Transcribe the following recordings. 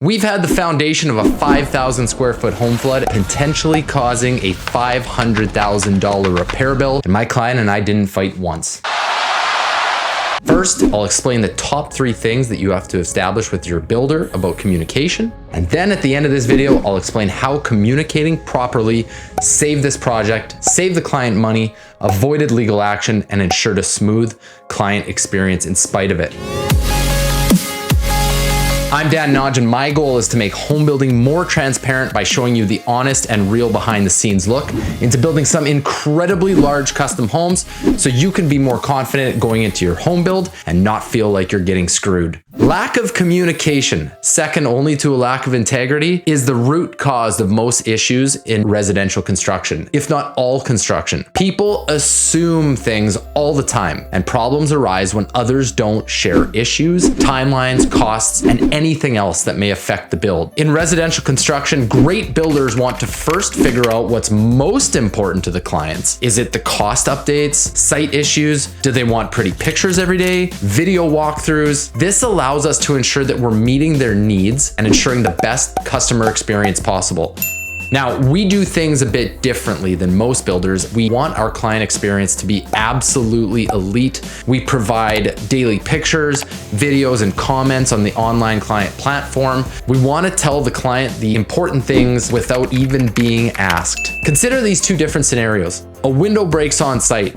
We've had the foundation of a 5,000 square foot home flood, potentially causing a $500,000 repair bill, and my client and I didn't fight once. First, I'll explain the top 3 things that you have to establish with your builder about communication. And then at the end of this video, I'll explain how communicating properly saved this project, saved the client money, avoided legal action, and ensured a smooth client experience in spite of it. I'm Dan Nodge, and my goal is to make home building more transparent by showing you the honest and real behind the scenes look into building some incredibly large custom homes so you can be more confident going into your home build and not feel like you're getting screwed. Lack of communication, second only to a lack of integrity, is the root cause of most issues in residential construction, if not all construction. People assume things all the time, and problems arise when others don't share issues, timelines, costs, and anything else that may affect the build. In residential construction, great builders want to first figure out what's most important to the clients. Is it the cost updates, site issues? Do they want pretty pictures every day? Video walkthroughs? This allows us to ensure that we're meeting their needs and ensuring the best customer experience possible. Now, we do things a bit differently than most builders. We want our client experience to be absolutely elite. We provide daily pictures, videos, and comments on the online client platform. We want to tell the client the important things without even being asked. Consider these 2 different scenarios. A window breaks on site.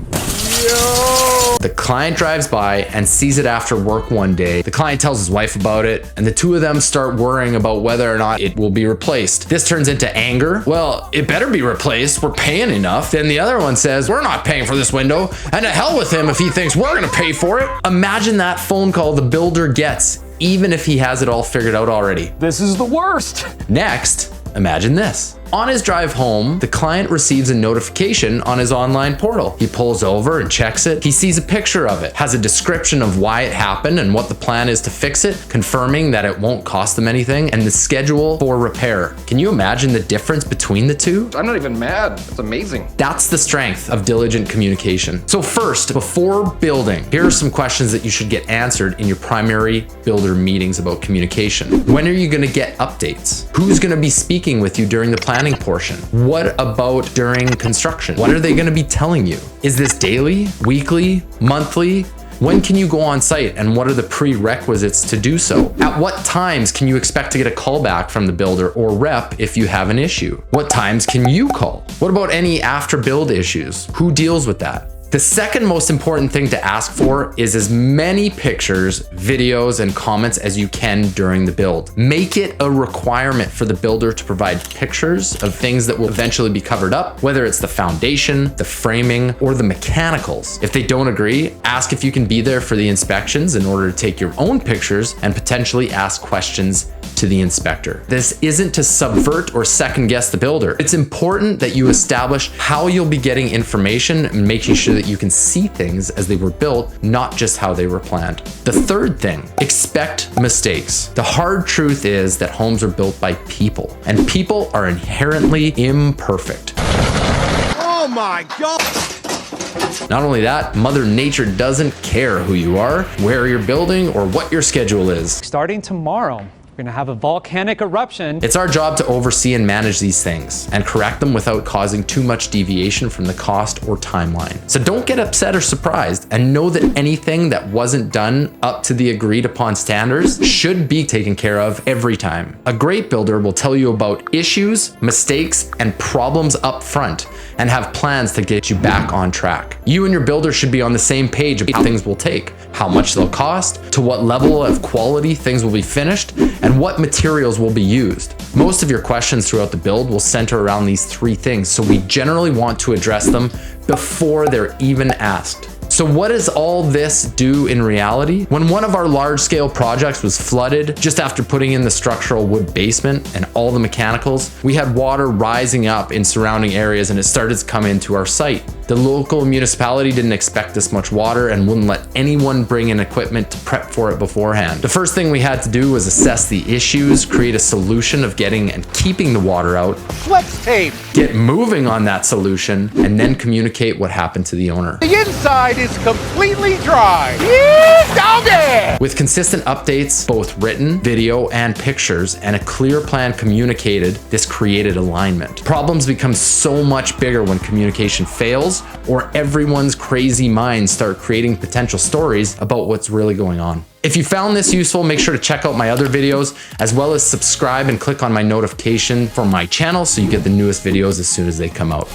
The client drives by and sees it after work one day. The client tells his wife about it, and the 2 of them start worrying about whether or not it will be replaced. This turns into anger. Well, it better be replaced. We're paying enough. Then the other one says, we're not paying for this window, and to hell with him if he thinks we're gonna pay for it. Imagine that phone call the builder gets, even if he has it all figured out already. This is the worst. Next, imagine this. On his drive home, the client receives a notification on his online portal. He pulls over and checks it. He sees a picture of it, has a description of why it happened and what the plan is to fix it, confirming that it won't cost them anything, and the schedule for repair. Can you imagine the difference between the 2? I'm not even mad. It's amazing. That's the strength of diligent communication. So first, before building, here are some questions that you should get answered in your primary builder meetings about communication. When are you going to get updates? Who's going to be speaking with you during the planning portion? What about during construction? What are they going to be telling you? Is this daily, weekly, monthly? When can you go on site, and what are the prerequisites to do so? At what times can you expect to get a call back from the builder or rep if you have an issue? What times can you call? What about any after build issues? Who deals with that? The second most important thing to ask for is as many pictures, videos, and comments as you can during the build. Make it a requirement for the builder to provide pictures of things that will eventually be covered up, whether it's the foundation, the framing, or the mechanicals. If they don't agree, ask if you can be there for the inspections in order to take your own pictures and potentially ask questions to the inspector. This isn't to subvert or second guess the builder. It's important that you establish how you'll be getting information and making sure that you can see things as they were built, not just how they were planned. The third thing, expect mistakes. The hard truth is that homes are built by people, and people are inherently imperfect. Oh my God! Not only that, Mother Nature doesn't care who you are, where you're building, or what your schedule is. Starting tomorrow, we're going to have a volcanic eruption. It's our job to oversee and manage these things and correct them without causing too much deviation from the cost or timeline. So don't get upset or surprised, and know that anything that wasn't done up to the agreed upon standards should be taken care of every time. A great builder will tell you about issues, mistakes, and problems up front and have plans to get you back on track. You and your builder should be on the same page of how things will take, how much they'll cost, to what level of quality things will be finished, and what materials will be used. Most of your questions throughout the build will center around these 3 things, so we generally want to address them before they're even asked. So what does all this do in reality? When one of our large-scale projects was flooded just after putting in the structural wood basement and all the mechanicals, we had water rising up in surrounding areas, and it started to come into our site. The local municipality didn't expect this much water and wouldn't let anyone bring in equipment to prep for it beforehand. The first thing we had to do was assess the issues, create a solution of getting and keeping the water out, Flex tape. get moving on that solution, and then communicate what happened to the owner. The inside is completely dry. Yeah, doggy! With consistent updates, both written, video, and pictures, and a clear plan communicated, this created alignment. Problems become so much bigger when communication fails, or everyone's crazy minds start creating potential stories about what's really going on. If you found this useful, make sure to check out my other videos, as well as subscribe and click on my notification for my channel so you get the newest videos as soon as they come out.